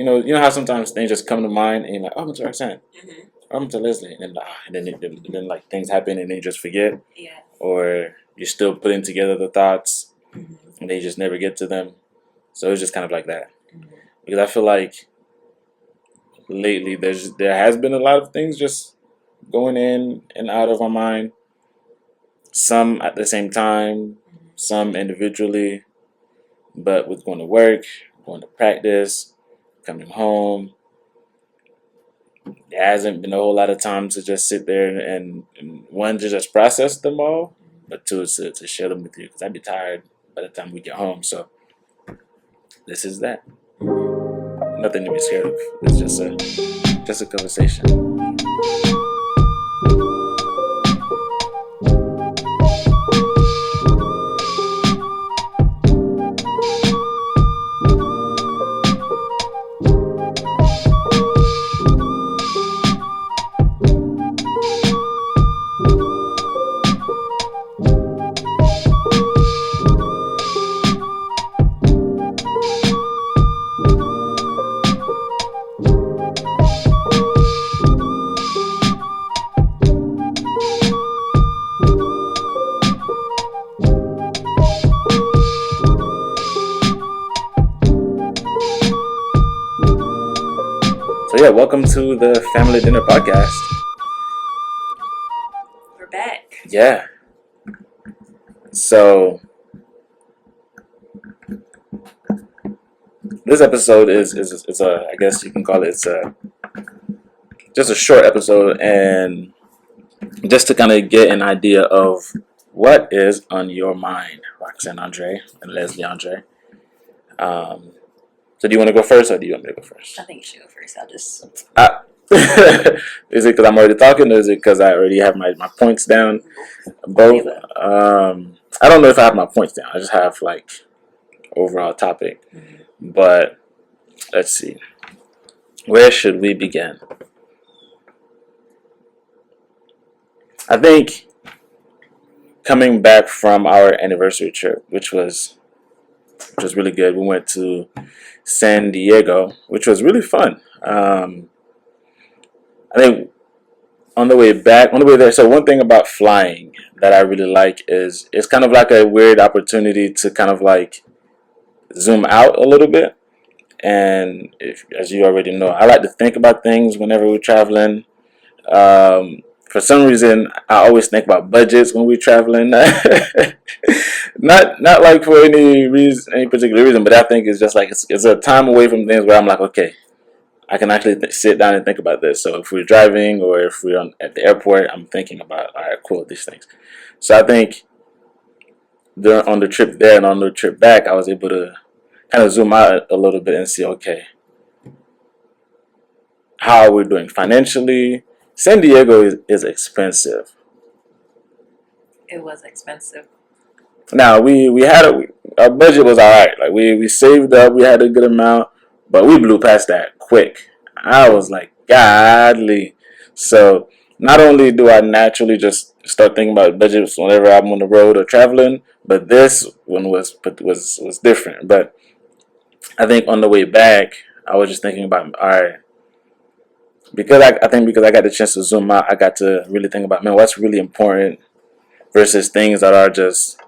you know how sometimes things just come to mind and you're like, oh, I'm to Roxanne, Mm-hmm. or I'm to Leslie, and then like things happen and then you just forget, Yeah. or you're still putting together the thoughts Mm-hmm. and they just never get to them. So it's just kind of like that Mm-hmm. because I feel like lately there has been a lot of things just going in and out of my mind. Some at the same time, some individually, but with going to work, going to practice, coming home, there hasn't been a whole lot of time to just sit there and one to just process them all, but two to share them with you because I'd be tired by the time we get home. So this is that. Nothing to be scared of. It's just a conversation. So yeah, welcome to the Family Dinner Podcast. We're back. Yeah. So this episode is a, I guess you can call it, just a short episode, and just to kind of get an idea of what is on your mind, Roxanne Andre and Leslie Andre. So do you want to go first, or do you want me to go first? I think you should go first. I'll just. Is it because I'm already talking, or is it because I already have my points down? Both. I don't know if I have my points down. I just have like overall topic. Mm-hmm. But let's see. Where should we begin? I think coming back from our anniversary trip, which was really good. We went to San Diego, which was really fun. I think on the way there. So one thing about flying that I really like is it's kind of like a weird opportunity to kind of like zoom out a little bit. And as you already know, I like to think about things whenever we're traveling. For some reason, I always think about budgets when we're traveling. Not like for any reason, any particular reason, but I think it's just like it's a time away from things where I'm like, okay, I can actually sit down and think about this. So if we're driving or if we're at the airport, I'm thinking about, all right, cool, these things. So I think on the trip there and on the trip back, I was able to kind of zoom out a little bit and see, okay, how are we doing financially? San Diego is expensive. It was expensive. Now we had our budget was all right. Like we saved up, we had a good amount, but we blew past that quick. I was like, godly. So not only do I naturally just start thinking about budgets whenever I'm on the road or traveling, but this one was different. But I think on the way back, I was just thinking about, all right, because I think because I got the chance to zoom out, I got to really think about, man, what's really important versus things that are just,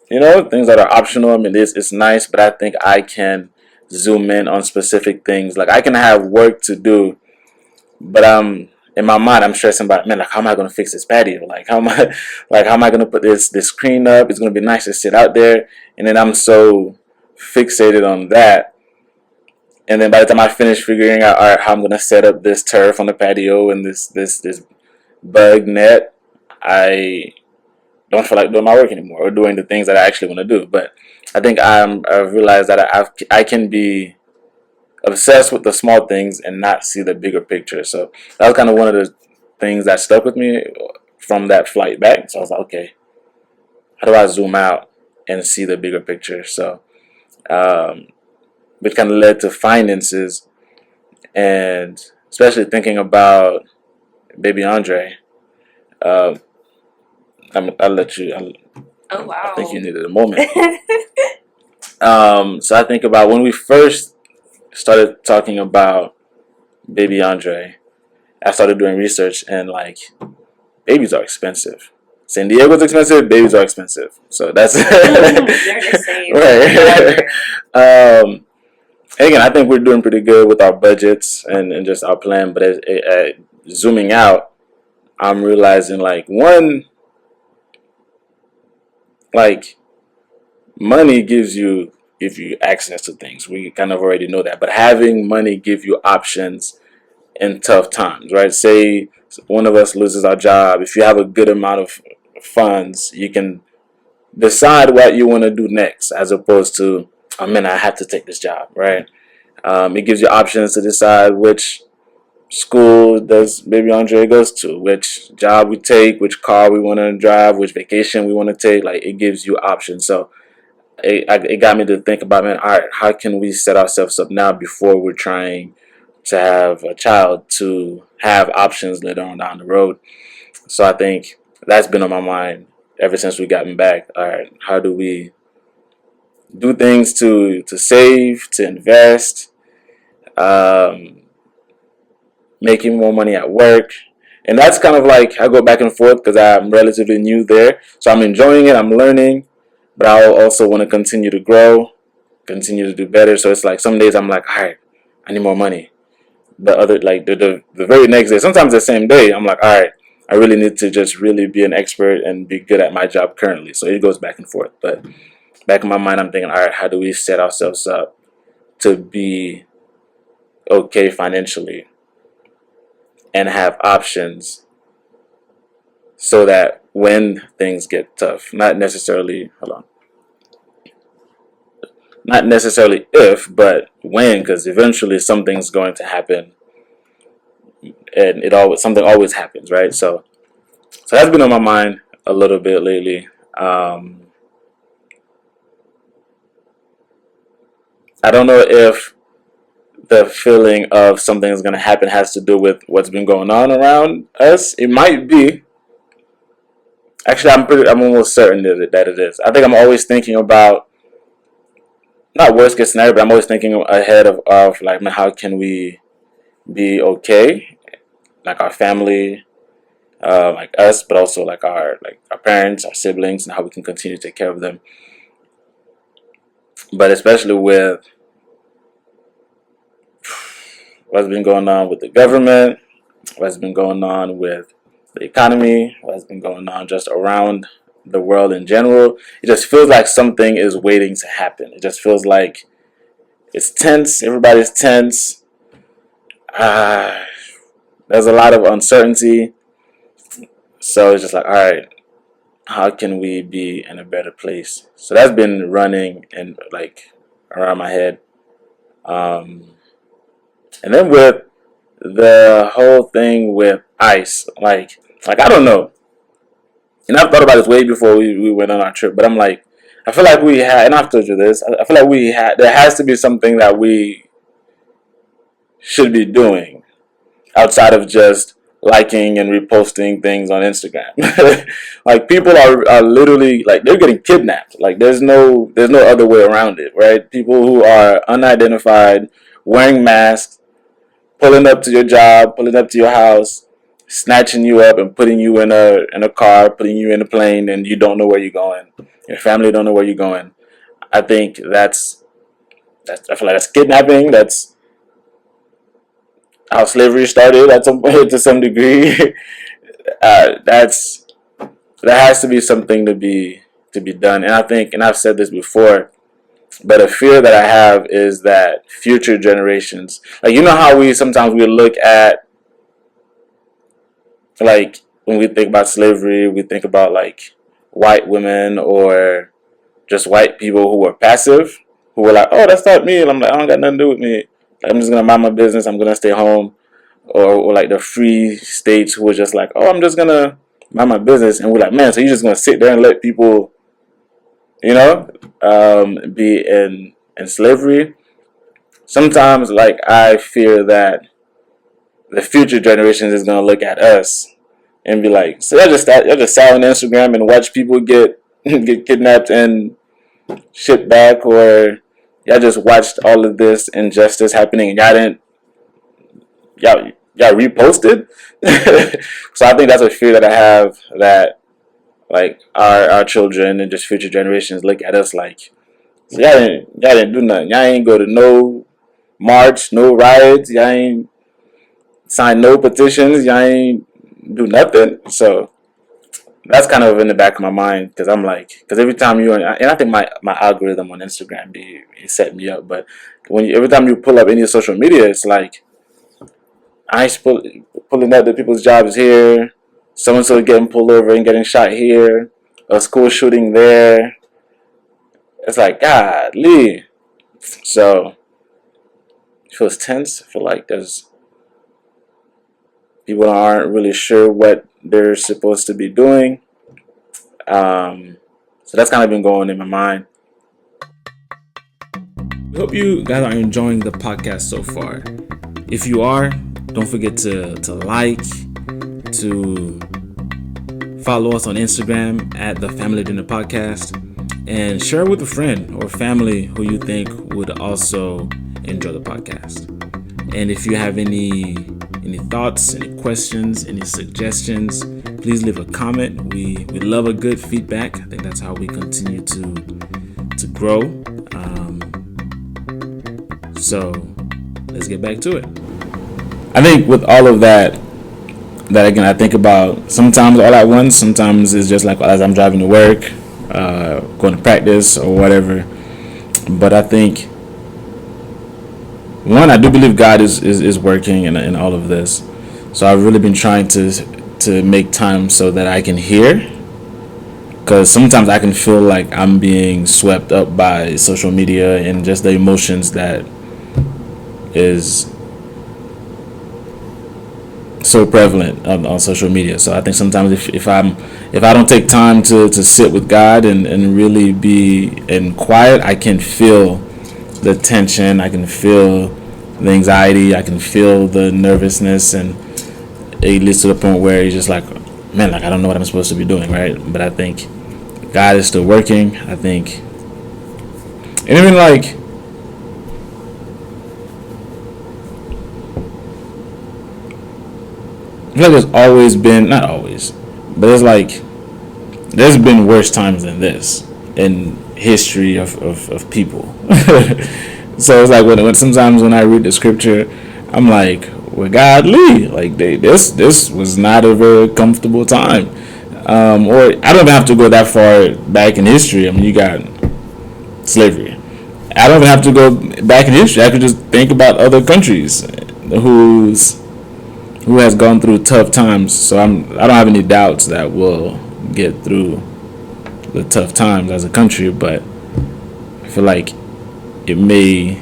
things that are optional. I mean, it's nice, but I think I can zoom in on specific things. Like I can have work to do, but in my mind I'm stressing about, man, like how am I going to fix this patio? Like how am I going to put this screen up? It's going to be nice to sit out there, and then I'm so fixated on that. And then by the time I finish figuring out, all right, how I'm going to set up this turf on the patio and this bug net, I don't feel like doing my work anymore or doing the things that I actually want to do. But I think I've realized that I can be obsessed with the small things and not see the bigger picture. So that was kind of one of the things that stuck with me from that flight back. So I was like, okay, how do I zoom out and see the bigger picture? So, which kind of led to finances and especially thinking about baby Andre. Uh, I'll let you. Oh wow! I think you needed a moment. So I think about when we first started talking about baby Andre, I started doing research, and like babies are expensive. San Diego's expensive, babies are expensive. So that's They're the same. right. Again, I think we're doing pretty good with our budgets and just our plan. But zooming out, I'm realizing like one, like money gives you access to things. We kind of already know that. But having money give you options in tough times, right? Say one of us loses our job. If you have a good amount of funds, you can decide what you want to do next, as opposed to, oh man, I have to take this job, right? It gives you options to decide which school does baby Andre goes to, which job we take, which car we want to drive, which vacation we want to take. Like it gives you options. So it got me to think about, man, all right, how can we set ourselves up now before we're trying to have a child to have options later on down the road. So I think that's been on my mind ever since we gotten back. All right, how do we do things to save, to invest, um, making more money at work. And that's kind of like I go back and forth because I'm relatively new there. So I'm enjoying it, I'm learning, but I also want to continue to grow, continue to do better. So it's like some days I'm like, all right, I need more money. The other, like the very next day, sometimes the same day, I'm like, all right, I really need to just really be an expert and be good at my job currently. So it goes back and forth. But back in my mind, I'm thinking, all right, how do we set ourselves up to be okay financially and have options so that when things get tough, not necessarily if, but when, because eventually something's going to happen, and something always happens, right? So that's been on my mind a little bit lately. I don't know if the feeling of something is going to happen has to do with what's been going on around us. It might be. Actually, I'm almost certain that it is. I think I'm always thinking about, not worst case scenario, but I'm always thinking ahead of like, man, how can we be okay, like our family, like us, but also like our parents, our siblings, and how we can continue to take care of them. But especially with what's been going on with the government, what's been going on with the economy, what's been going on just around the world in general, it just feels like something is waiting to happen. It just feels like it's tense. Everybody's tense. Uh, there's a lot of uncertainty. So it's just like, all right, how can we be in a better place? So that's been running and like around my head. Um, and then with the whole thing with ice, like I don't know. And I've thought about this way before we went on our trip, but I'm like, I feel like we had, and I've told you this, I feel like there has to be something that we should be doing outside of just liking and reposting things on Instagram. Like people are literally like they're getting kidnapped. Like there's no other way around it, right? People who are unidentified, wearing masks, pulling up to your job, pulling up to your house, snatching you up and putting you in a car, putting you in a plane, and you don't know where you're going. Your family don't know where you're going. I think that's I feel like that's kidnapping. That's how slavery started at some to some degree. That's There has to be something to be done, and I think, and I've said this before, but a fear that I have is that future generations, like you know how we sometimes we look at, like when we think about slavery, we think about like white women or just white people who were passive, who were like, oh, that's not me. And I'm like, I don't got nothing to do with me. Like, I'm just gonna mind my business. I'm gonna stay home. Or like the free states who were just like, oh, I'm just gonna mind my business. And we're like, man, so you're just gonna sit there and let people, you know, be in slavery. Sometimes, like I fear that the future generations is gonna look at us and be like, so y'all just sat on Instagram and watch people get get kidnapped and shipped back, or y'all just watched all of this injustice happening and y'all reposted. So I think that's a fear that I have, that like our children and just future generations look at us like, so y'all didn't do nothing. Y'all ain't go to no march, no riots. Y'all ain't sign no petitions. Y'all ain't do nothing. So that's kind of in the back of my mind, because I'm like, because every time and I think my algorithm on Instagram it set me up, but every time you pull up any social media, it's like pulling up the people's jobs here, so and so getting pulled over and getting shot here, a school shooting there. It's like, golly. So it feels tense. I feel like there's people aren't really sure what they're supposed to be doing. So that's kind of been going in my mind. We hope you guys are enjoying the podcast so far. If you are, don't forget to like, to follow us on Instagram at the Family Dinner Podcast, and share with a friend or family who you think would also enjoy the podcast. And if you have any thoughts, any questions, any suggestions, please leave a comment. We love a good feedback. I think that's how we continue to grow. So let's get back to it. I think with all of that again, I think about sometimes all at once. Sometimes it's just like as I'm driving to work, going to practice or whatever. But I think, one, I do believe God is working in all of this. So I've really been trying to make time so that I can hear, because sometimes I can feel like I'm being swept up by social media and just the emotions that is so prevalent on social media. So I think sometimes if I don't take time to sit with God and really be in quiet, I can feel the tension, I can feel the anxiety, I can feel the nervousness, and it leads to the point where you're just like, man, like I don't know what I'm supposed to be doing, right? But I think God is still working. I think, and even like, I feel like there's always been, not always, but there's been worse times than this in history of people. So it's like when sometimes when I read the scripture, I'm like, well, godly, like this was not a very comfortable time. Or I don't even have to go that far back in history. I mean, you got slavery. I don't even have to go back in history. I could just think about other countries who has gone through tough times. So I don't have any doubts that we'll get through the tough times as a country, but I feel like it may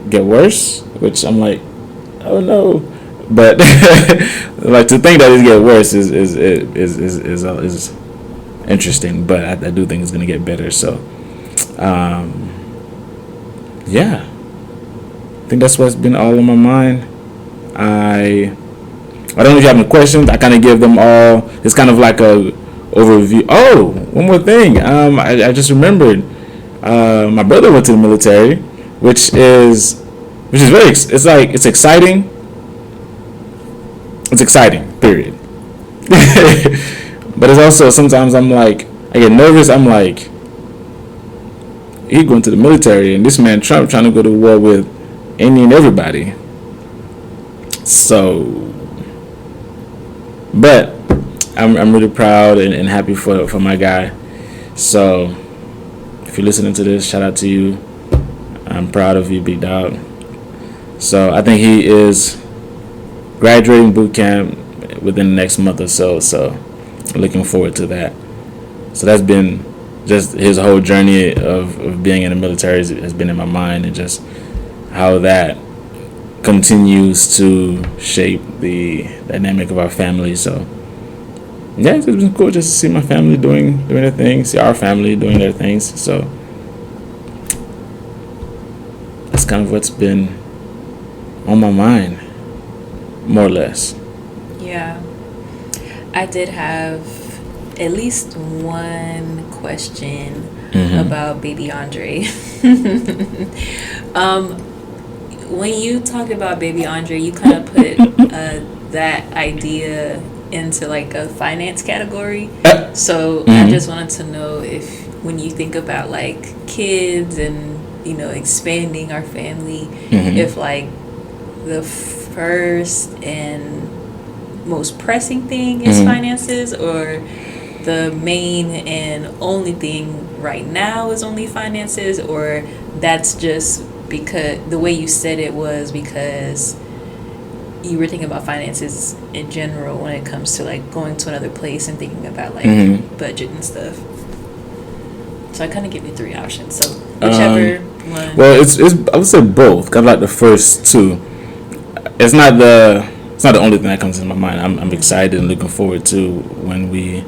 get worse, which I'm like, oh no. But like to think that it get worse is interesting, but I do think it's gonna get better. So yeah, I think that's what's been all on my mind. I don't know if you have any questions. I kind of give them all. It's kind of like a overview. Oh, one more thing. I just remembered. My brother went to the military, which is very. It's exciting. It's exciting. Period. But it's also sometimes I'm like I get nervous. I'm like, he going to the military, and this man Trump trying to go to war with any and everybody. So, but I'm really proud and happy for my guy. So, if you're listening to this, shout out to you. I'm proud of you, big dog. So I think he is graduating boot camp within the next month or so. So looking forward to that. So that's been just his whole journey of being in the military has been in my mind, and just how that continues to shape the dynamic of our family. So yeah, it's been cool just to see my family doing their things, see our family doing their things. So that's kind of what's been on my mind, more or less. Yeah. I did have at least one question about baby Andre. When you talk about baby Andre, you kind of put that idea into like a finance category. So I just wanted to know if when you think about like kids and expanding our family, if like the first and most pressing thing is finances, or the main and only thing right now is only finances, or that's just because the way you said it was because you were thinking about finances in general when it comes to like going to another place and thinking about like budget and stuff. So I kind of give you three options. So whichever one. Well, it's I would say both. Kind of like the first two. It's not the only thing that comes to my mind. I'm excited and looking forward to when we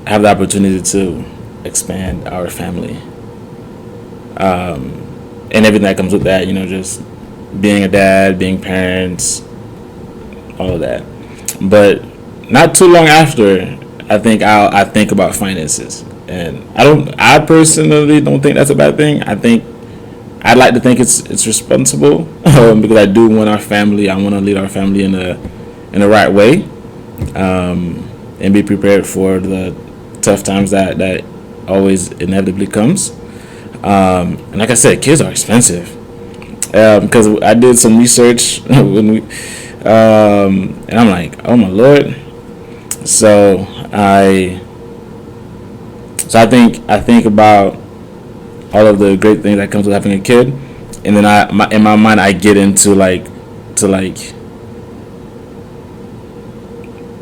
have the opportunity to expand our family. And everything that comes with that, just being a dad, being parents, all of that. But not too long after, I think about finances, and I personally don't think that's a bad thing. I'd like to think it's responsible because I do want our family. I want to lead our family in the right way, and be prepared for the tough times that always inevitably comes. And like I said, kids are expensive. Because I did some research and I'm like, oh my lord. So I think about all of the great things that comes with having a kid, and then in my mind I get into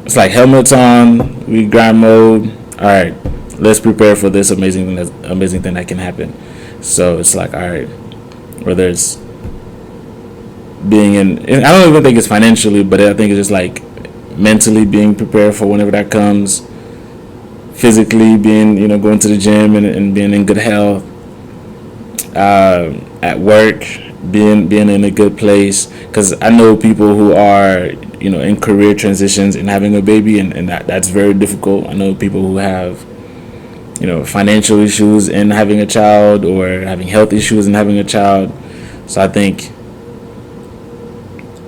it's like helmets on, we grind mode. All right, let's prepare for this amazing thing that can happen. So it's like, all right, whether it's being in, I don't even think it's financially, but I think it's just like mentally being prepared for whenever that comes, physically being, going to the gym and being in good health, at work, being in a good place. Because I know people who are, in career transitions and having a baby, and that's very difficult. I know people who have, financial issues in having a child, or having health issues in having a child. So I think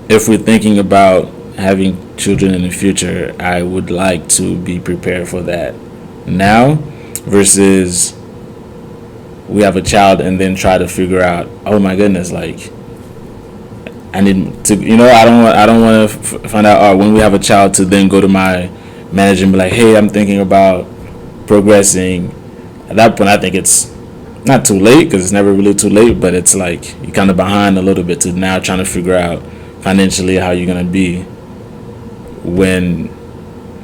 if we're thinking about having children in the future, I would like to be prepared for that now, versus we have a child and then try to figure out, oh my goodness, like I need to, I don't want to find out, when we have a child, to then go to my manager and be like, hey, I'm thinking about progressing. At that point, I think it's not too late, because it's never really too late, but it's like you're kind of behind a little bit to now trying to figure out financially how you're going to be when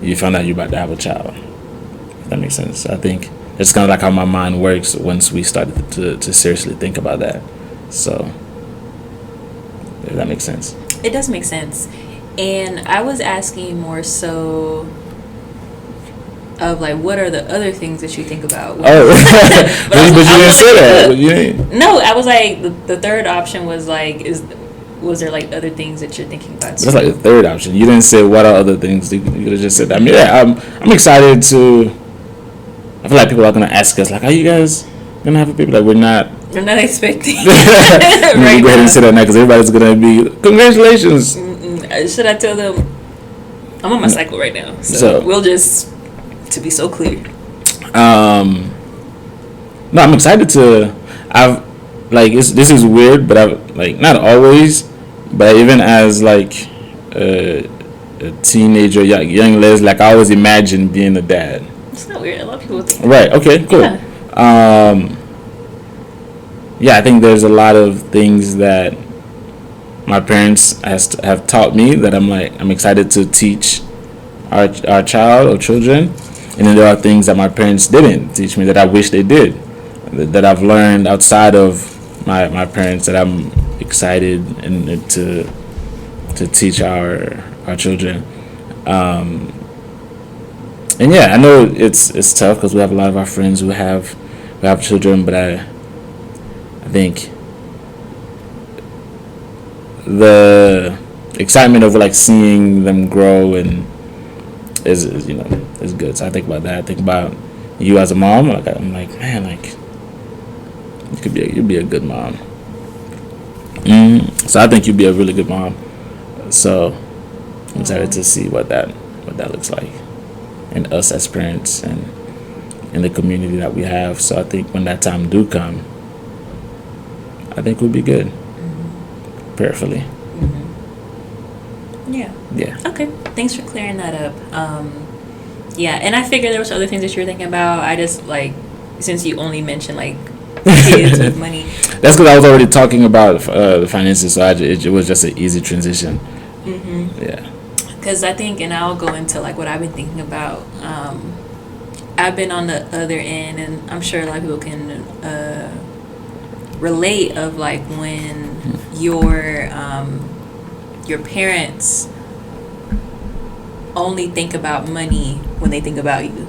you find out you're about to have a child. If that makes sense. I think it's kind of like how my mind works once we started to seriously think about that. So, if that makes sense. It does make sense. And I was asking more so of like, what are the other things that you think about? Oh, but you didn't say that. You didn't. No, I was like, the third option was like, was there like other things that you're thinking about too? That's like the third option. You didn't say what are other things. You could have just said that. I mean, yeah, I'm excited to. I feel like people are gonna ask us, like, are you guys gonna have a baby? Like, we're not expecting. Right, go ahead and say that now, because everybody's gonna be, congratulations. Should I tell them? I'm on my cycle right now, so we'll just, to be so clear. No, I'm excited to. I've like this is weird, but I've like not always, but even as like a teenager, young Les, like I always imagined being a dad. It's not weird. A lot of people think. Right. Okay. Cool. Yeah. Yeah, I think there's a lot of things that my parents have taught me that I'm excited to teach our child or children, and then there are things that my parents didn't teach me that I wish they did, that I've learned outside of my parents, that I'm excited and to teach our children. And yeah, I know it's tough because we have a lot of our friends who have children, but I think the excitement of like seeing them grow and is good. So I think about that. I think about You as a mom, like I'm like, man, like you'd be a good mom. So I think you'd be a really good mom. So I'm excited to see what that looks like, and us as parents, and in the community that we have. So I think when that time do come, I think we'll be good. Prayerfully. Yeah. Yeah. Okay. Thanks for clearing that up. Yeah, and I figured there was other things that you were thinking about. I just like since you only mentioned like kids with money. That's because I was already talking about the finances, so it was just an easy transition. Yeah. Because I think, and I'll go into like what I've been thinking about. I've been on the other end, and I'm sure a lot of people can relate of like when your parents only think about money when they think about you.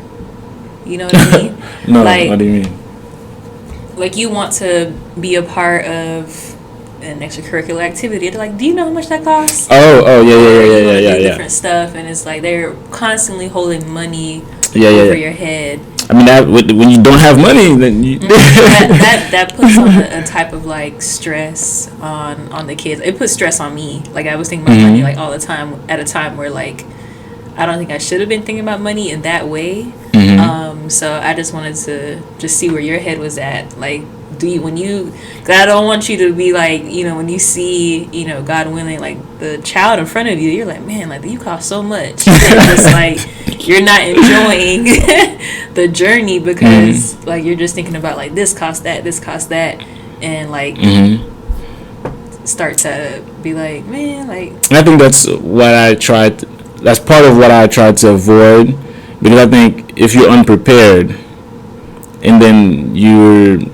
You know what I mean? No, Like, what do you mean? like you want to be a part of an extracurricular activity. They're like, do you know how much that costs? Oh, Or you want to yeah, do yeah. different stuff, and it's like they're constantly holding money Yeah, over yeah. your head. I mean, that when you don't have money, then you. That puts on a type of like stress on the kids. It puts stress on me. Like I was thinking about money like all the time at a time where like I don't think I should have been thinking about money in that way. So I just wanted to just see where your head was at. Like, do you when you? Cause I don't want you to be like, when you see, God willing, like the child in front of you, you're like, man, like you cost so much. And just like you're not enjoying the journey because like you're just thinking about like this cost that, and like start to be like, man, like. And I think that's what I tried. That's part of what I tried to avoid, because I think if you're unprepared, and then you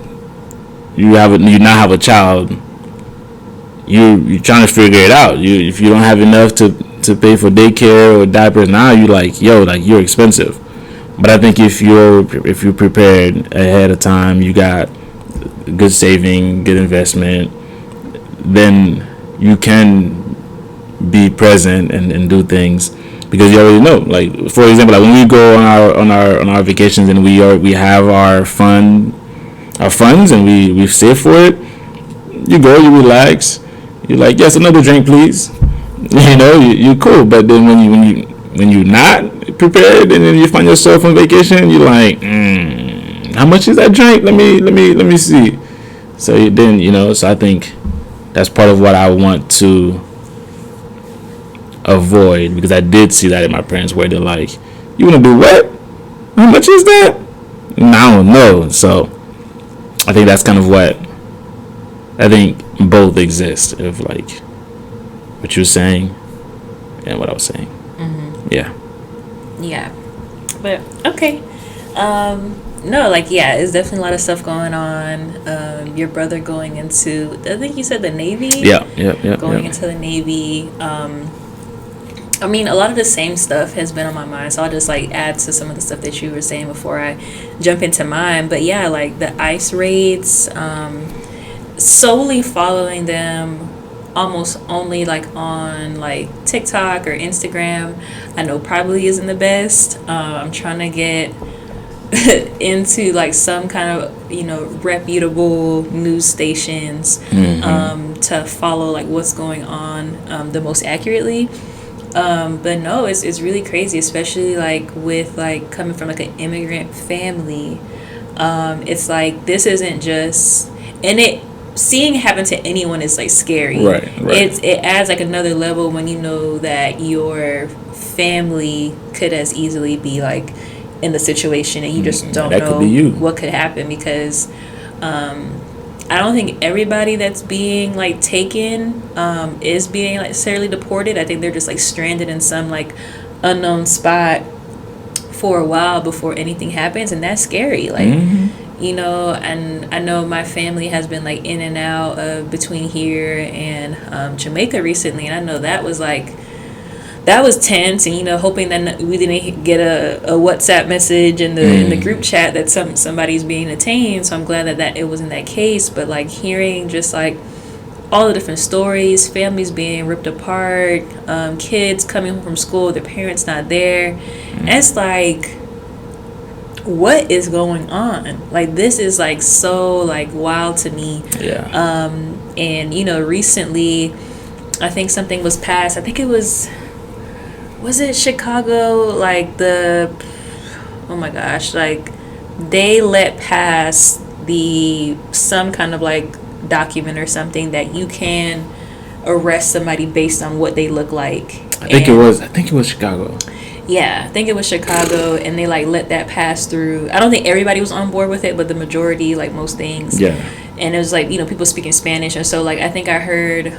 now have a child, you're trying to figure it out. If you don't have enough to pay for daycare or diapers now, you like like you're expensive. But I think if you're prepared ahead of time, you got good saving, good investment, then you can be present and do things because you already know. Like for example, like when we go on our vacations and we have our funds and we save for it. You go, you relax. You're like, yes, another drink, please. You're cool. But then when you're not prepared and then you find yourself on vacation, you're like, how much is that drink? Let me see. So then so I think that's part of what I want to avoid, because I did see that in my parents where they're like, you want to do what? How much is that? And I don't know. So I think that's kind of what I think both exist of like what you're saying and what I was saying. Yeah, but okay. No, like it's definitely a lot of stuff going on. Your brother going into, I think you said the Navy. Yeah. Going into the Navy. I mean, a lot of the same stuff has been on my mind, so I'll just like add to some of the stuff that you were saying before I jump into mine. But yeah, like the ICE raids, solely following them almost only like on like TikTok or Instagram, I know probably isn't the best. I'm trying to get into like some kind of reputable news stations to follow like what's going on the most accurately. But no, it's really crazy, especially like with like coming from like an immigrant family. It's like this isn't just, and it seeing it happen to anyone is like scary. Right. It adds like another level when you know that your family could as easily be like in the situation and you just don't know what could happen, because I don't think everybody that's being like taken is being like necessarily deported. I think they're just like stranded in some like unknown spot for a while before anything happens, and that's scary. Like and I know my family has been like in and out of between here and Jamaica recently, and I know that was tense, and hoping that we didn't get a WhatsApp message in the group chat that somebody's being detained. So I'm glad that it wasn't that case. But like hearing just like all the different stories, families being ripped apart, kids coming home from school, their parents not there, and it's like what is going on? Like, this is like so like wild to me. Yeah. And recently, I think something was passed. I think it was it Chicago? Like oh my gosh, like they let pass some kind of like document or something that you can arrest somebody based on what they look like. I think it was Chicago. Yeah, I think it was Chicago, and they like let that pass through. I don't think everybody was on board with it, but the majority, like most things. Yeah. And it was like people speaking Spanish, and so like I think I heard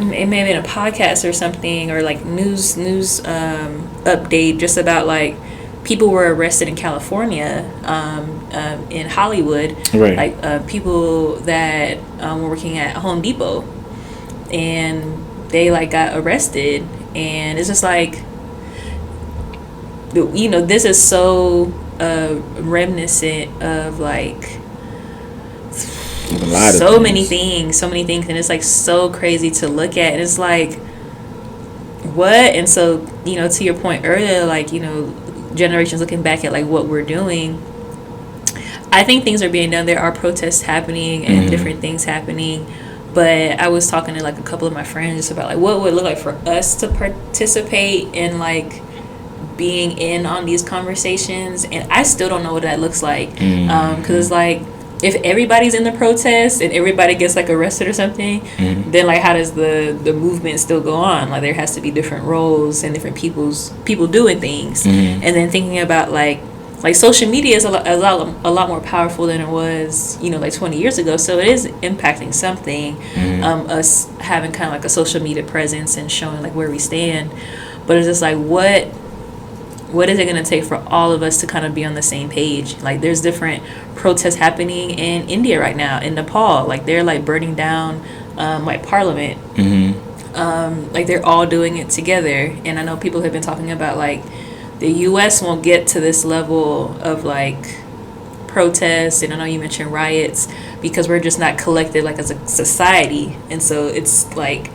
it may have been a podcast or something, or like news update just about like people were arrested in California, in Hollywood, Right. like people that were working at Home Depot, and they like got arrested, and it's just like this is so reminiscent of like so many things, and it's like so crazy to look at, and it's like what. And so to your point earlier, like generations looking back at like what we're doing, I think things are being done. There are protests happening and different things happening, but I was talking to like a couple of my friends just about like what would it look like for us to participate in like being in on these conversations, and I still don't know what that looks like, because it's like if everybody's in the protest and everybody gets like arrested or something, then like how does the movement still go on? Like there has to be different roles and different people doing things, and then thinking about like social media is a lot more powerful than it was like 20 years ago, so it is impacting something, us having kind of like a social media presence and showing like where we stand. But it's just like what is it going to take for all of us to kind of be on the same page? Like there's different protests happening in India right now, in Nepal, like they're like burning down like parliament, like they're all doing it together. And I know people have been talking about like the US won't get to this level of like protests, and I know you mentioned riots, because we're just not collected like as a society. And so it's like,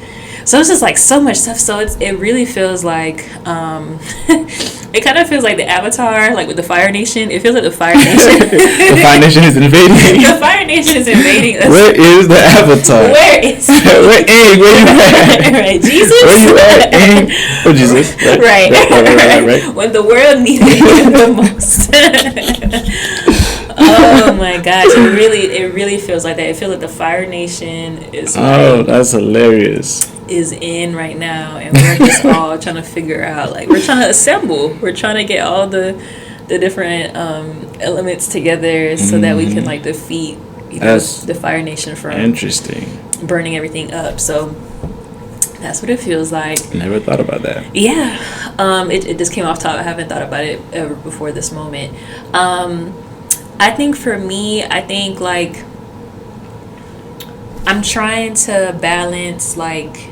so it's just like so much stuff. So it really feels like it kind of feels like the Avatar, like with the Fire Nation. It feels like the Fire Nation. The Fire Nation is invading. The Fire Nation is invading us. Where is the Avatar? Where is where you at? Right, Jesus. Where you at? Oh, Jesus. Right. When the world needed him the most. Oh my gosh, it really feels like that. It feels like the Fire Nation is that's hilarious. Is in right now, and we're just all trying to figure out, like we're trying to assemble, we're trying to get all the different elements together so that we can like defeat the Fire Nation from burning everything up. So that's what it feels like. Never thought about that. Yeah. It just came off top. I haven't thought about it ever before this moment. I think for me, like I'm trying to balance like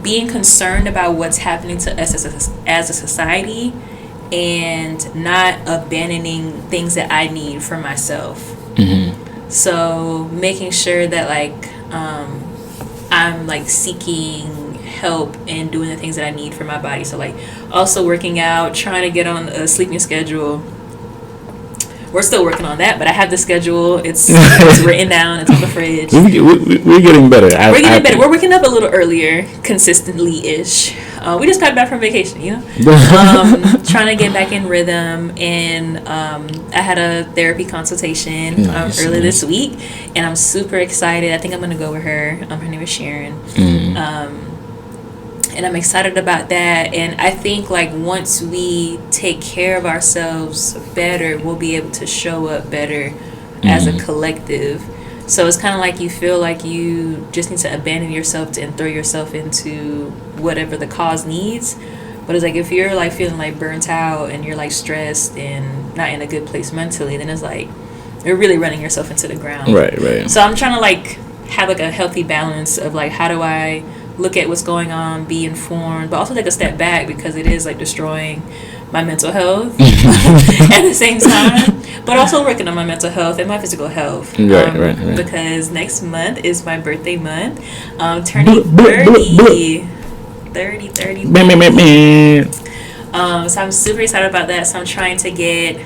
being concerned about what's happening to us as a society, and not abandoning things that I need for myself. So making sure that like I'm like seeking help and doing the things that I need for my body. So like also working out, trying to get on a sleeping schedule. We're still working on that, but I have the schedule. It's written down. It's on the fridge. We're getting better. We're getting better. We're waking up a little earlier, consistently-ish. We just got back from vacation, trying to get back in rhythm. And I had a therapy consultation earlier this week, and I'm super excited. I think I'm going to go with her. Her name is Sharon. And I'm excited about that. And I think like once we take care of ourselves better, we'll be able to show up better as a collective. So it's kind of like you feel like you just need to abandon yourself and throw yourself into whatever the cause needs. But it's like if you're like feeling like burnt out and you're like stressed and not in a good place mentally, then it's like you're really running yourself into the ground. Right. So I'm trying to like have like a healthy balance of like, how do I look at what's going on, be informed, but also take a step back, because it is like destroying my mental health at the same time, but also working on my mental health and my physical health. Right. Because next month is my birthday month. Turning 30. So I'm super excited about that. So I'm trying to get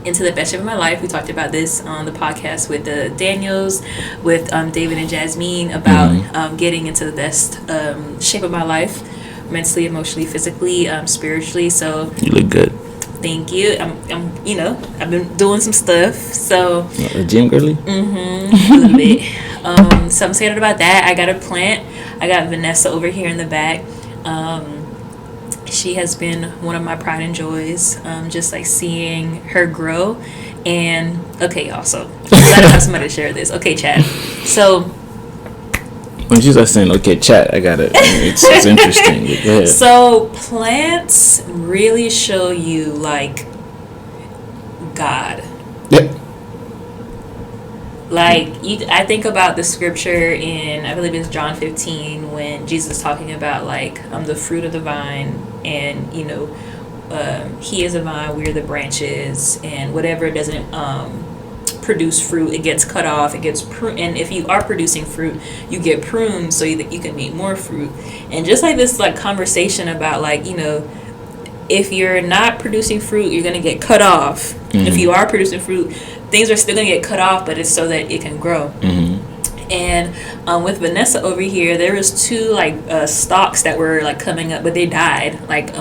into the best shape of my life. We talked about this on the podcast with the Daniels, with David and Jasmine about getting into the best shape of my life, mentally, emotionally, physically, spiritually. So You look good. thank you. I've been doing some stuff. So A gym girly? a little bit. So I'm excited about that. I got a plant. I got Vanessa over here in the back. She has been one of my pride and joys, just like seeing her grow. And okay, also, I gotta have somebody to share this. Okay, Chad. So When she's like saying, okay, chat, I got it. It's interesting. Go ahead. so plants really show you like God. Yep. Like I think about the scripture in, I believe it's John 15, when Jesus is talking about like the fruit of the vine, and he is a vine, we're the branches, and whatever doesn't produce fruit, it gets cut off, it gets pruned, and if you are producing fruit, you get pruned so that you can make more fruit. And just like this like conversation about like if you're not producing fruit, you're gonna get cut off. If you are producing fruit, things are still gonna get cut off, but it's so that it can grow. And with Vanessa over here, there was two like stalks that were like coming up, but they died. Like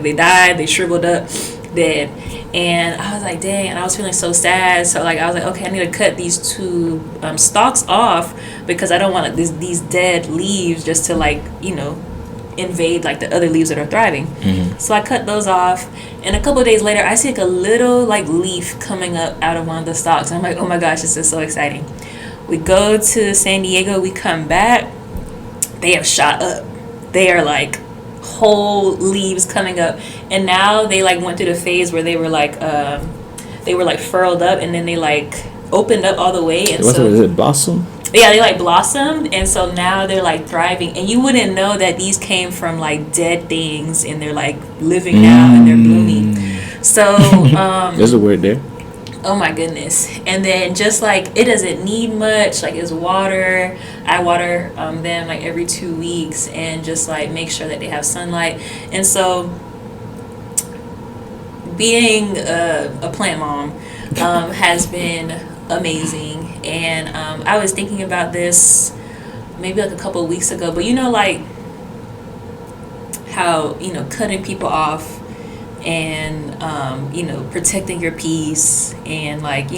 they died, they shriveled up, dead. And I was like, dang, and I was feeling so sad. So like I was like, okay, I need to cut these two stalks off, because I don't want like these dead leaves just to like invade like the other leaves that are thriving. So I cut those off, and a couple of days later I see like a little like leaf coming up out of one of the stalks. I'm like, oh my gosh, this is so exciting. We go to San Diego, we come back, they have shot up. They are like whole leaves coming up, and now they like went through the phase where they were like furled up, and then they like opened up all the way. And Is it blossom? Yeah, they like blossomed, and so now they're like thriving, and you wouldn't know that these came from like dead things, and they're like living now, and they're blooming. So there's a word there. oh my goodness. And then just like it doesn't need much, like it's water. I water them like every 2 weeks, and just like make sure that they have sunlight. And so being a plant mom has been amazing. And I was thinking about this maybe like a couple of weeks ago, but like how cutting people off, and protecting your peace, and like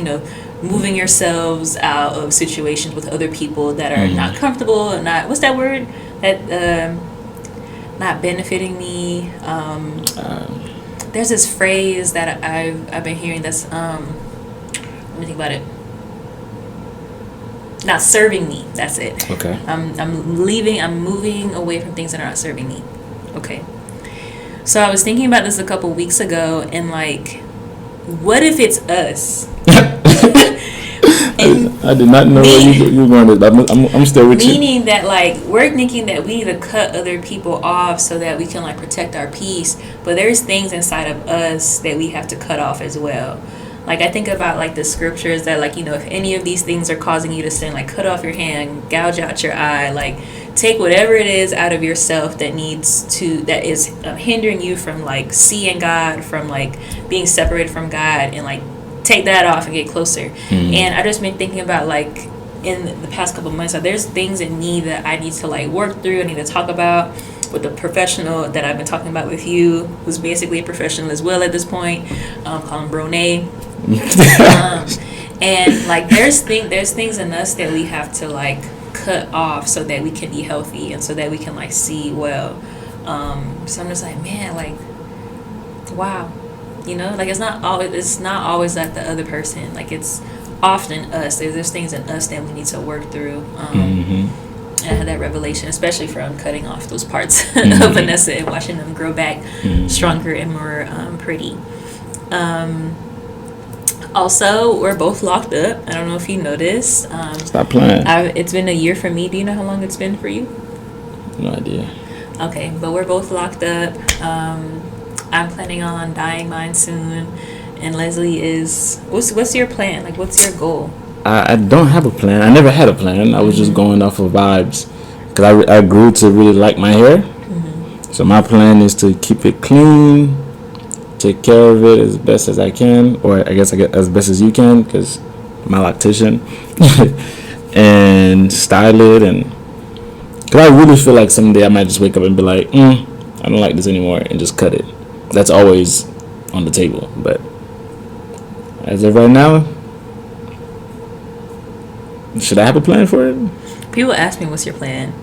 moving yourselves out of situations with other people that are not comfortable, and not, what's that word, that not benefiting me. There's this phrase that I've been hearing that's let me think about it. Not serving me. That's it. Okay. I'm leaving. I'm moving away from things that are not serving me. Okay. So I was thinking about this a couple weeks ago, and like, what if it's us? I did not know where you were going with that. I'm still with you. Meaning that like we're thinking that we need to cut other people off so that we can like protect our peace, but there's things inside of us that we have to cut off as well. Like I think about like the scriptures that like if any of these things are causing you to sin, like cut off your hand, gouge out your eye, like take whatever it is out of yourself that is hindering you from like seeing God, from like being separated from God, and like take that off and get closer. And I just been thinking about like in the past couple of months, like, there's things in me that I need to like work through. I need to talk about with the professional that I've been talking about with you, who's basically a professional as well at this point. Call him Brone. And like there's things in us that we have to like cut off so that we can be healthy, and so that we can like see well. So I'm just like, man, like, wow, like it's not always like the other person. Like it's often us. There's things in us that we need to work through. And I had that revelation, especially from cutting off those parts of Vanessa and watching them grow back stronger and more pretty. Also, we're both locked up. I don't know if you noticed. Stop playing. It's been a year for me. Do you know how long it's been for you? No idea. Okay, but we're both locked up. I'm planning on dying mine soon, and Leslie is. What's your plan? Like, what's your goal? I don't have a plan. I never had a plan. I was just going off of vibes, because I grew to really like my hair, So my plan is to keep it clean, take care of it as best as I can, or I guess as best as you can, because I'm a lactician, and style it. And cause I really feel like someday I might just wake up and be like, I don't like this anymore, and just cut it. That's always on the table. But as of right now, should I have a plan for it? People ask me, "What's your plan?"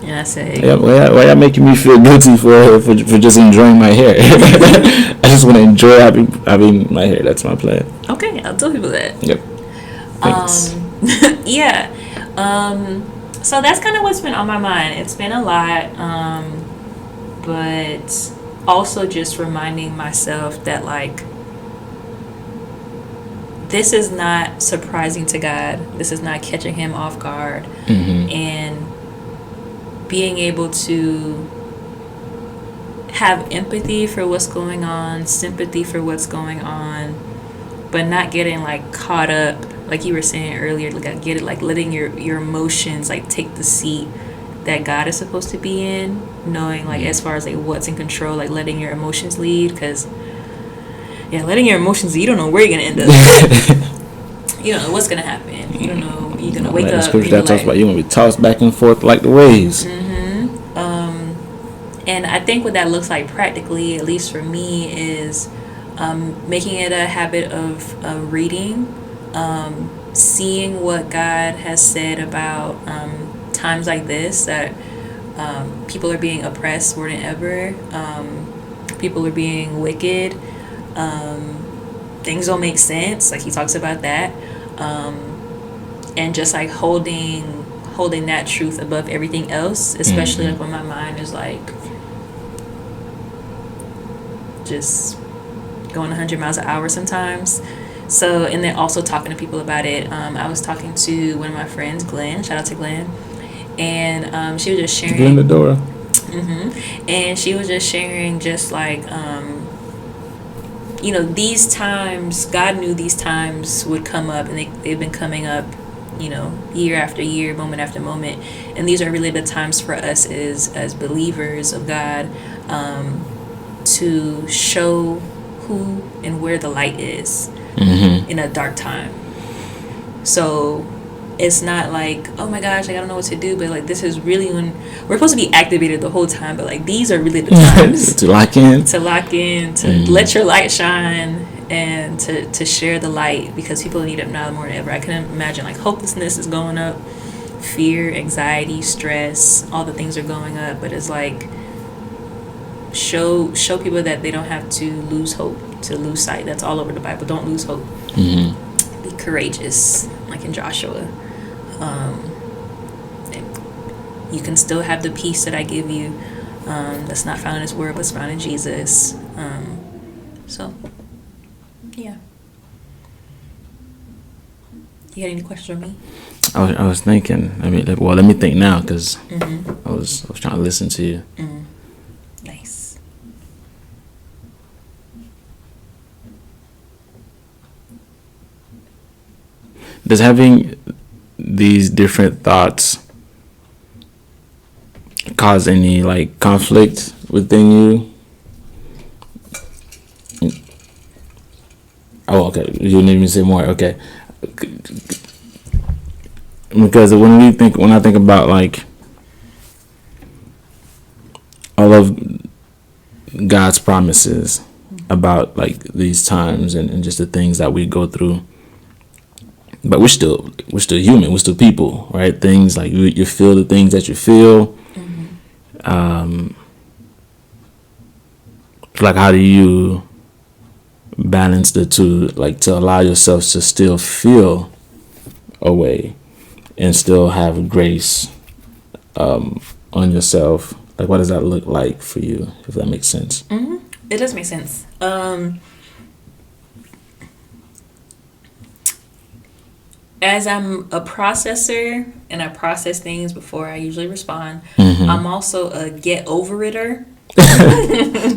And I say, Yeah, why y'all making me feel guilty for just enjoying my hair? I just want to enjoy having my hair. That's my plan. "Okay, I'll tell people that." Yep. Thanks. Yeah. So that's kind of what's been on my mind. It's been a lot, but also just reminding myself that like this is not surprising to God. This is not catching him off guard. And being able to have empathy for what's going on, sympathy for what's going on, but not getting like caught up, like you were saying earlier, like I get it, like letting your emotions like take the seat that God is supposed to be in, knowing like as far as like what's in control, like letting your emotions lead, because letting your emotions lead, you don't know where you're gonna end up. You don't know what's gonna happen. You don't know, you're gonna wake up. Scripture that talks about you want to be tossed back and forth like the waves. And I think what that looks like practically, at least for me, is making it a habit of reading, seeing what God has said about times like this, that people are being oppressed more than ever, people are being wicked, things don't make sense, like he talks about that, and just like holding that truth above everything else, especially like when my mind is like just going 100 miles an hour sometimes. So, and then also talking to people about it. I was talking to one of my friends, Glenn. Shout out to Glenn. And she was just sharing. Glenn the door. And she was just sharing, just like, these times, God knew these times would come up, and they've been coming up, year after year, moment after moment. And these are really the times for us as believers of God, to show who and where the light is in a dark time. So it's not like, oh my gosh, like, I don't know what to do, but like this is really when we're supposed to be activated the whole time, but like these are really the times to lock in, to let your light shine, and to share the light, because people need it now more than ever. I can imagine like hopelessness is going up, fear, anxiety, stress, all the things are going up, but it's like show people that they don't have to lose hope, to lose sight. That's all over the Bible. Don't lose hope. Be courageous, like in Joshua. You can still have the peace that I give you, that's not found in his word, but it's found in Jesus. So yeah. You got any questions for me? I was thinking. I mean, let me think now, because I was trying to listen to you. Nice. Does having these different thoughts cause any like conflict within you? Oh, okay. You need me to say more. Okay. Because when I think about like all of God's promises about like these times and just the things that we go through, but we're still human, we're still people, right? Things like you feel the things that you feel. Like, how do you balance the two, like to allow yourself to still feel a way and still have grace on yourself? Like, what does that look like for you, if that makes sense? It does make sense. As I'm a processor and I process things before I usually respond, I'm also a get overiter.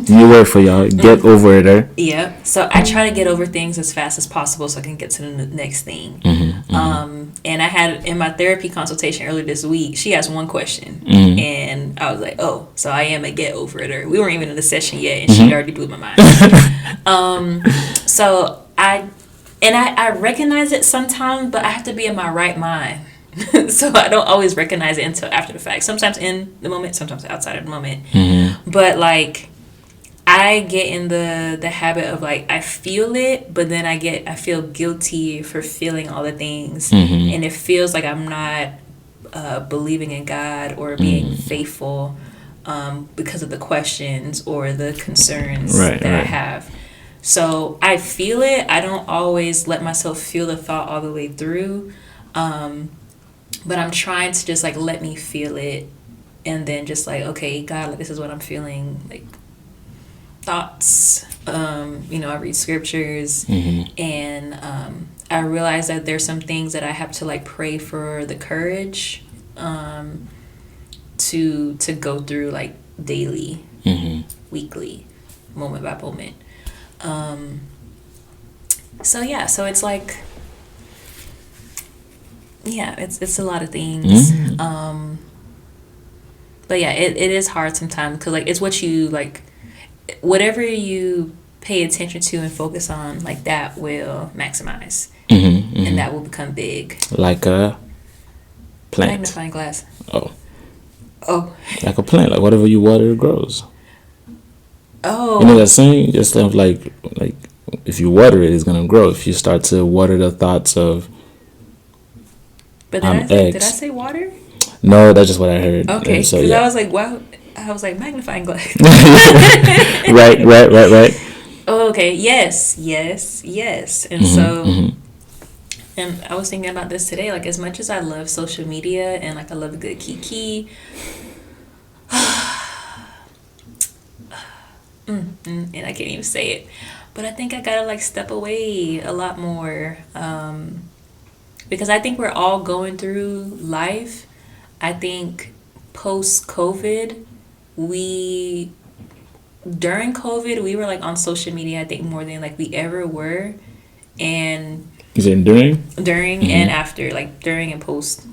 New word for y'all, get over it. Yeah. So I try to get over things as fast as possible so I can get to the next thing. And I had in my therapy consultation earlier this week, she asked one question, and I was like, "Oh, so I am a get over it." Or we weren't even in the session yet, and she already blew my mind. So I recognize it sometimes, but I have to be in my right mind. So I don't always recognize it until after the fact. Sometimes in the moment, sometimes outside of the moment. But like, I get in the habit of like, I feel it, but then I feel guilty for feeling all the things, and it feels like I'm not believing in God or being faithful because of the questions or the concerns that I have. So I feel it. I don't always let myself feel the thought all the way through, but I'm trying to just like let me feel it, and then just like, okay, God, like, this is what I'm feeling, like thoughts. I read scriptures, and I realize that there's some things that I have to like pray for the courage to go through like daily, weekly, moment by moment. So it's like, it's a lot of things. But yeah, it is hard sometimes because like it's what you like, whatever you pay attention to and focus on, like that will maximize, and that will become big. Like a plant. Magnifying glass. Oh. Like a plant, like whatever you water, it grows. Oh. You know that saying? Just like if you water it, it's gonna grow. If you start to water the thoughts of, but did I say water? No, that's just what I heard. Okay, because I was like, wow. I was like, magnifying glass. Right. Oh, okay. Yes. And so, and I was thinking about this today. Like, as much as I love social media and like I love a good kiki, and I can't even say it, but I think I gotta like step away a lot more, because I think we're all going through life. I think post-COVID, during COVID, we were like on social media, I think more than like we ever were. And is it during and after, like during and post,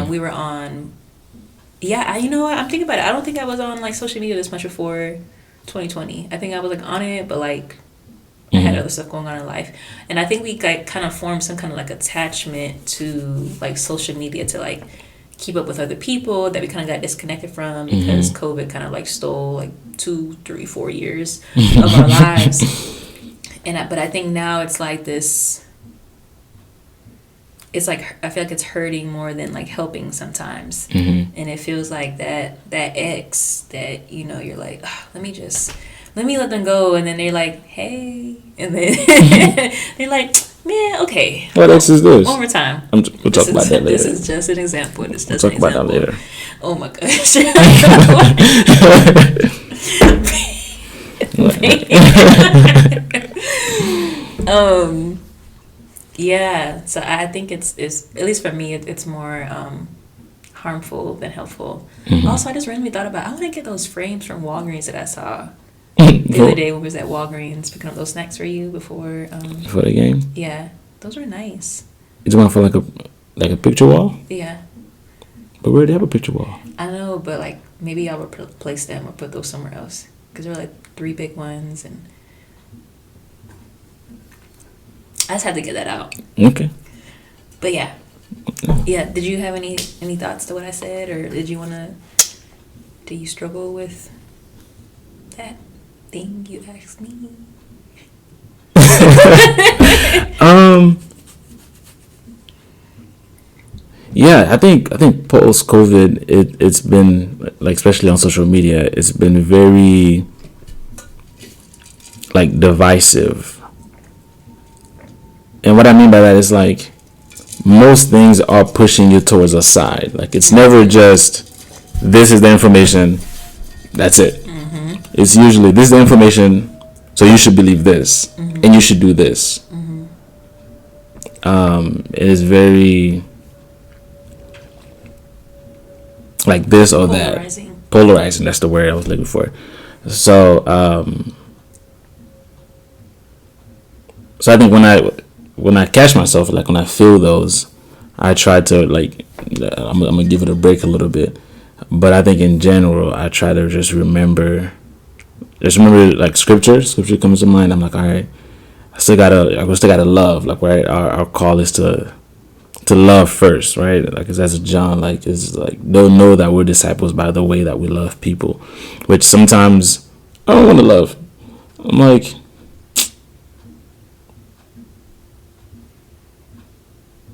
we were on. You know what, I'm thinking about it. I don't think I was on like social media this much before 2020. I think I was like on it, but like I had other stuff going on in life, and I think we like kind of formed some kind of like attachment to like social media to like keep up with other people that we kind of got disconnected from because COVID kind of like stole like 2, 3, 4 years of our lives. But I think now it's like this. It's like I feel like it's hurting more than like helping sometimes, and it feels like that ex that you're like, oh, let me let them go, and then they're like, hey, and then they're like, man, okay. What else is this? One more time. We'll talk about that later. This is just an example. We'll talk about that later. Oh my gosh. Yeah. So I think it's at least for me, it's more harmful than helpful. Also, I just randomly thought about I want to get those frames from Walgreens that I saw the other day when we was at Walgreens picking up those snacks for you before the game. Yeah, those were nice. You just want for like a picture wall? Yeah. But we already have a picture wall. I know, but like maybe I would place them or put those somewhere else because there were like 3 big ones, and I just had to get that out. Okay. But yeah. Did you have any thoughts to what I said, or do you struggle with that thing you asked me? Yeah, I think post COVID, it's been like, especially on social media, it's been very like divisive. And what I mean by that is like most things are pushing you towards a side. Like it's never just this is the information, that's it. It's usually this is the information, so you should believe this and you should do this. It is very like this or polarizing. That's the word I was looking for. So I think when I catch myself, like when I feel those, I try to like I'm gonna give it a break a little bit, but I think in general I try to just remember like scripture comes to mind. I'm like, all right, I still gotta love, like, right, our call is to love first, right? Like, as John, like, is like, they'll know that we're disciples by the way that we love people, which sometimes I don't want to love. I'm like,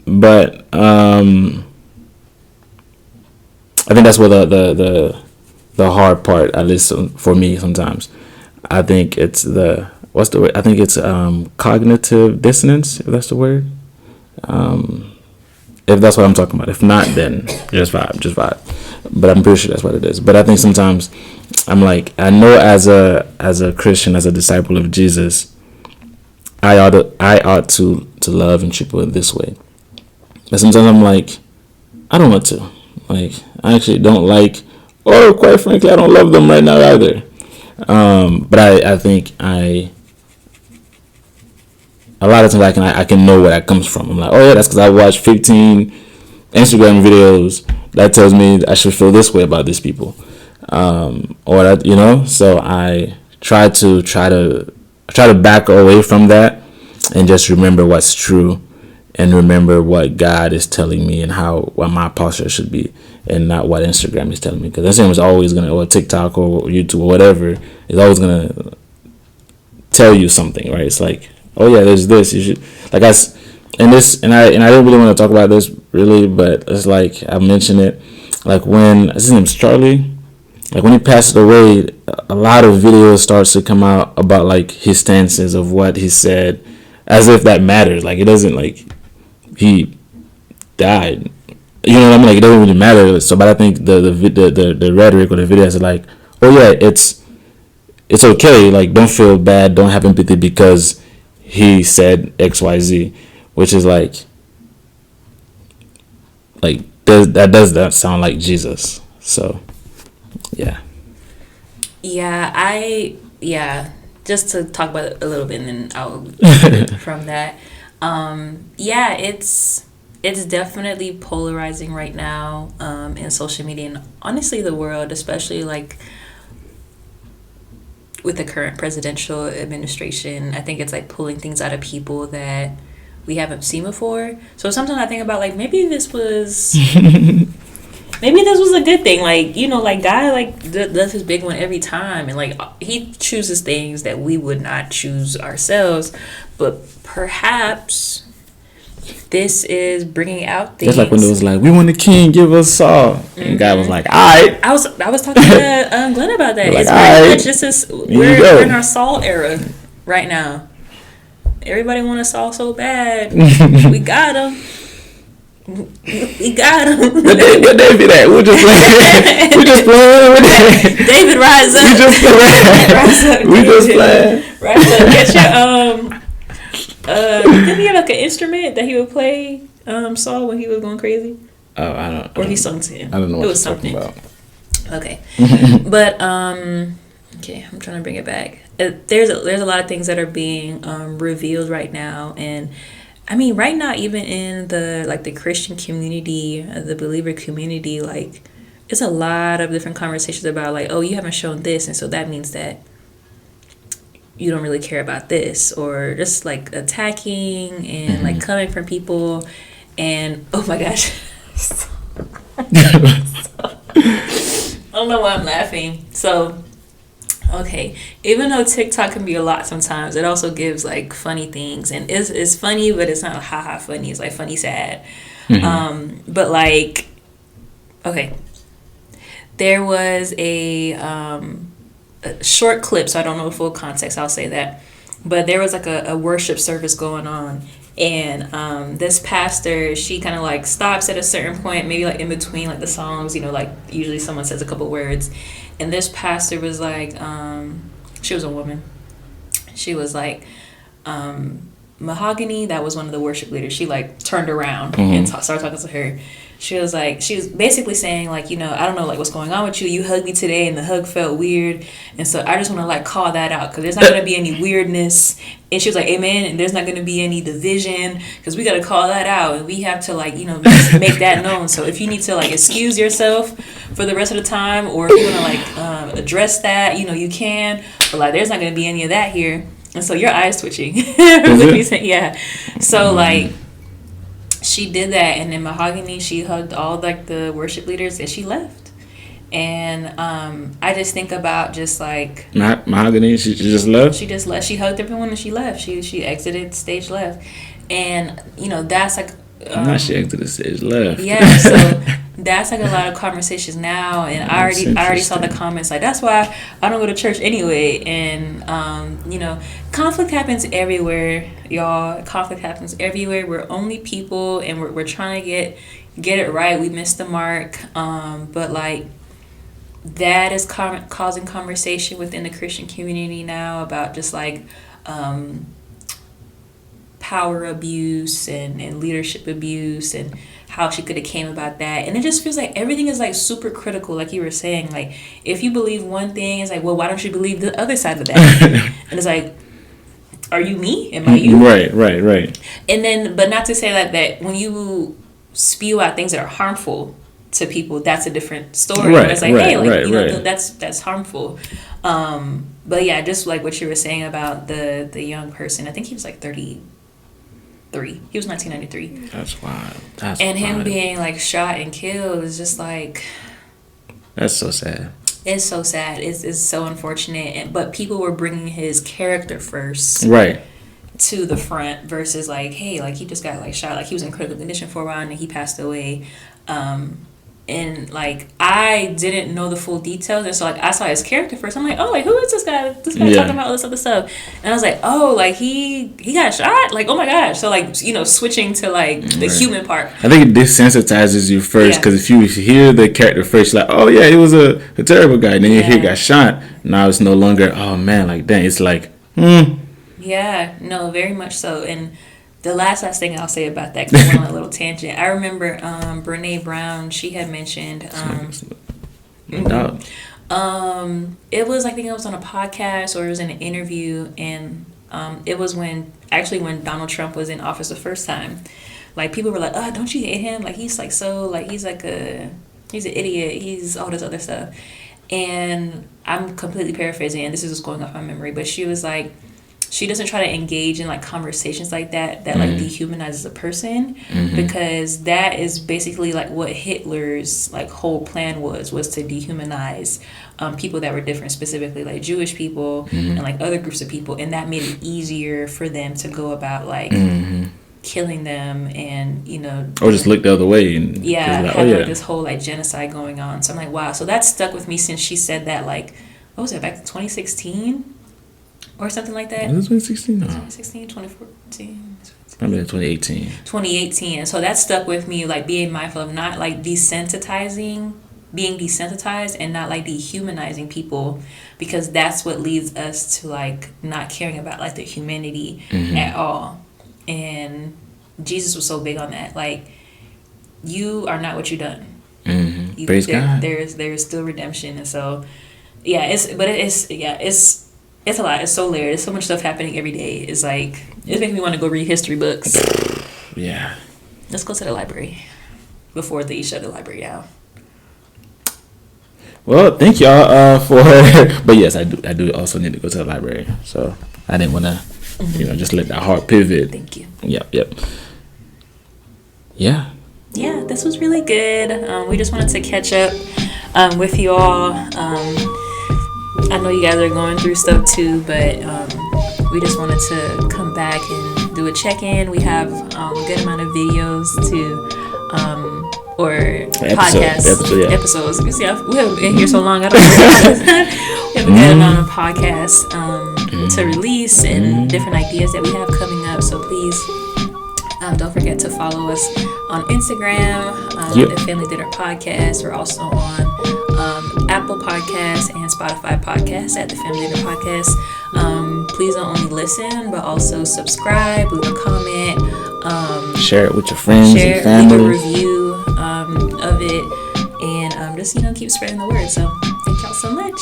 but I think that's where the hard part, at least for me, sometimes. I think it's the what's the word? I think it's cognitive dissonance, if that's the word. If that's what I'm talking about. If not, then just vibe. But I'm pretty sure that's what it is. But I think sometimes I'm like, I know as a Christian, as a disciple of Jesus, I ought to love and treat people in this way. But sometimes I'm like, I don't want to. Like, I actually don't like, or quite frankly, I don't love them right now either. But I think a lot of times I can know where that comes from. I'm like, oh yeah, that's because I watched 15 Instagram videos that tells me I should feel this way about these people, or that, So I try to back away from that and just remember what's true, and remember what God is telling me and what my posture should be, and not what Instagram is telling me. Because Instagram is always or TikTok or YouTube or whatever is always gonna tell you something, right? It's like, oh yeah, there's this. You should like I didn't really want to talk about this really, but it's like I mentioned it. Like when his name's Charlie, like when he passed away, a lot of videos starts to come out about like his stances of what he said, as if that matters. Like it doesn't, like he died. You know what I mean? Like it doesn't really matter. So, but I think the rhetoric or the video is like, oh yeah, it's okay. Like don't feel bad, don't have empathy because he said XYZ, which is like does that sound like Jesus? So yeah. Yeah, just to talk about it a little bit and then I'll from that. Yeah, it's definitely polarizing right now in social media and honestly the world, especially like with the current presidential administration. I think it's like pulling things out of people that we haven't seen before. So sometimes I think about like maybe this was a good thing. Like, like God like does his big one every time, and like he chooses things that we would not choose ourselves. But perhaps this is bringing out things. It's like when it was like, we want the king, give us Saul. And God was like, all right. I was talking to Glenn about that. Like, it's very right. much just we're in our Saul era right now. Everybody want a Saul so bad. We got him. We got him. Where David at? We're just playing. David, rise up. We just playing. Rise up. Get your didn't he have like an instrument that he would play Saul when he was going crazy? Oh, I don't. Or he sung to him. I don't know what it was you're something. talking about. Okay, but okay, I'm trying to bring it back. There's a lot of things that are being revealed right now, and I mean right now even in the Christian community, the believer community, like it's a lot of different conversations about like, oh, you haven't shown this, and so that means that you don't really care about this, or just like attacking and like coming from people, and oh my gosh. I don't know why I'm laughing. So, okay, even though TikTok can be a lot sometimes, it also gives like funny things, and it's funny, but it's not haha funny. It's like funny sad. But like, okay, there was a short clip, so I don't know the full context. I'll say that, but there was like a worship service going on. And this pastor, she kind of like stops at a certain point, maybe like in between like the songs, like usually someone says a couple words, and this pastor was like, she was a woman. She was like, Mahogany, that was one of the worship leaders, she like turned around and started talking to her. She was basically saying like, I don't know like what's going on with you. You hugged me today and the hug felt weird, and so I just want to like call that out because there's not going to be any weirdness. And she was like, amen, and there's not going to be any division because we got to call that out and we have to like make that known. So if you need to like excuse yourself for the rest of the time, or if you want to like address that, you can, but like there's not going to be any of that here. And so your eyes twitching. Yeah. So like she did that, and then Mahogany, she hugged all like the worship leaders and she left. And I just think about just like Mahogany, she just left. She just left. She hugged everyone and she left. She exited stage left, and that's like. Now she exited stage left. Yeah, so that's like a lot of conversations now, and I already saw the comments like that's why I don't go to church anyway. And conflict happens everywhere, y'all. Conflict happens everywhere. We're only people, and we're trying to get it right. We missed the mark, but like that is causing conversation within the Christian community now about just like power abuse and leadership abuse and how she could have came about that. And it just feels like everything is like super critical, like you were saying. Like if you believe one thing, it's like, well, why don't you believe the other side of that? And it's like, are you me? Am I you? Right. And then, but not to say that when you spew out things that are harmful to people, that's a different story. It's like, hey, like that's harmful. But yeah, just like what you were saying about the young person. I think he was like 33. He was 1993. That's wild. And him being like shot and killed is just like. That's so sad. It's so sad. It's so unfortunate. But people were bringing his character first. Right. To the front versus like, hey, like he just got like shot. Like he was in critical condition for a while and he passed away. And like I didn't know the full details, and so like I saw his character first. I'm like, oh, like who is this guy? This guy talking about all this other stuff, and I was like, oh, like he got shot. Like, oh my gosh. So like switching to like the human part. I think it desensitizes you first because if you hear the character first, you're like, oh yeah, he was a terrible guy. And then you hear he got shot. Now it's no longer, oh man, like dang. It's like, Yeah, no, very much so. And the last thing I'll say about that, because I went on a little tangent. I remember Brene Brown, she had mentioned it was, I think it was on a podcast or it was in an interview, and it was when Donald Trump was in office the first time. Like people were like, oh, don't you hate him? Like he's like so like he's an idiot, he's all this other stuff. And I'm completely paraphrasing, and this is just going off my memory, but she was like, she doesn't try to engage in like conversations like that like dehumanizes a person, because that is basically like what Hitler's like whole plan was to dehumanize people that were different, specifically like Jewish people and like other groups of people, and that made it easier for them to go about like killing them and or just look the other way and having like this whole like genocide going on. So I'm like, wow. So that stuck with me since she said that, like, what was it, back in 2016 or something like that? Was it 2016? No. 2016, 2014. I mean 2018. 2018. So that stuck with me, like being mindful of not like being desensitized and not like dehumanizing people, because that's what leads us to like not caring about like the humanity at all. And Jesus was so big on that. Like, you are not what you done. Praise God. There's still redemption, and so it's a lot. It's so layered. There's so much stuff happening every day. It's like it's making me want to go read history books. Yeah. Let's go to the library before they shut the library down. Well, thank y'all for. But yes, I do also need to go to the library. So I didn't want to, just let that heart pivot. Thank you. Yep. Yeah. Yeah, this was really good. We just wanted to catch up with you all. I know you guys are going through stuff too, but we just wanted to come back and do a check-in. We have a good amount of videos episodes. You see, we haven't been here so long. I don't know. We have a good amount of podcasts to release and different ideas that we have coming up. So please don't forget to follow us on Instagram, the Family Dinner Podcast. We're also on Apple Podcasts and Spotify Podcasts at the Family Dinner Podcast. please don't only listen, but also subscribe, leave a comment, share it with your friends and family. Leave a review of it, and just keep spreading the word. So thank y'all so much.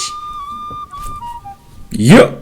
Yep.